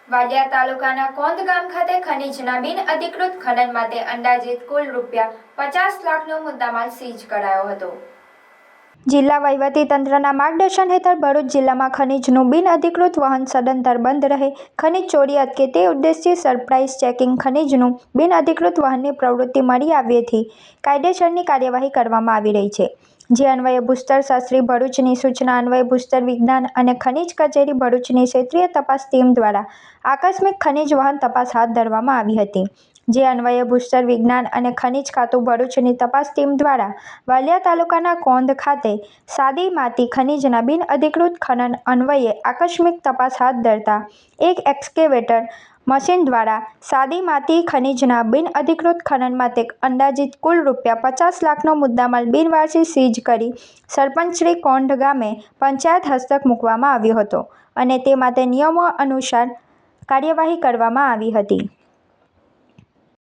વાડિયા તાલુકાના કોંદ ગામ ખાતે ખનીજના બિનઅધિકૃત ખનન માટે અંદાજિત કુલ ₹50 લાખનો મુદ્દામાલ સીઝ કરાયો હતો। જિલ્લા વહીવટીતંત્રના માર્ગદર્શન હેઠળ ભરૂચ જિલ્લામાં ખનીજનું બિનઅધિકૃત વહન સદંતર બંધ રહે, ખનીજ ચોરી અટકે તે ઉદ્દેશથી સરપ્રાઇઝ ચેકિંગ ખનીજનું બિનઅધિકૃત વહનની પ્રવૃત્તિ મળી આવ્યેથી કાયદેસરની કાર્યવાહી કરવામાં આવી રહી છે। જે અન્વયે ભૂસ્તર શાસ્ત્રી ભરૂચની સૂચના અન્વયે ભૂસ્તર વિજ્ઞાન અને ખનીજ કચેરી ભરૂચની ક્ષેત્રીય તપાસ ટીમ દ્વારા આકસ્મિક ખનીજ વહન તપાસ હાથ ધરવામાં આવી હતી। જે અન્વયે ભૂસ્તર વિજ્ઞાન અને ખનીજ ખાતું ભરૂચની તપાસ ટીમ દ્વારા વાલિયા તાલુકાના કોંદ ખાતે સાદી માટી ખનીજના બિનઅધિકૃત ખનન અન્વયે આકસ્મિક તપાસ હાથ ધરતા એક એક્સ્કેવેટર મશીન દ્વારા સાદી માટી ખનીજના બિનઅધિકૃત ખનન માટે અંદાજિત કુલ ₹50 લાખનો મુદ્દામાલ બિનવારસી સીઝ કરી સરપંચશ્રી કોંઢ ગામે પંચાયત હસ્તક મૂકવામાં આવ્યો હતો અને તે માટે નિયમો અનુસાર કાર્યવાહી કરવામાં આવી હતી।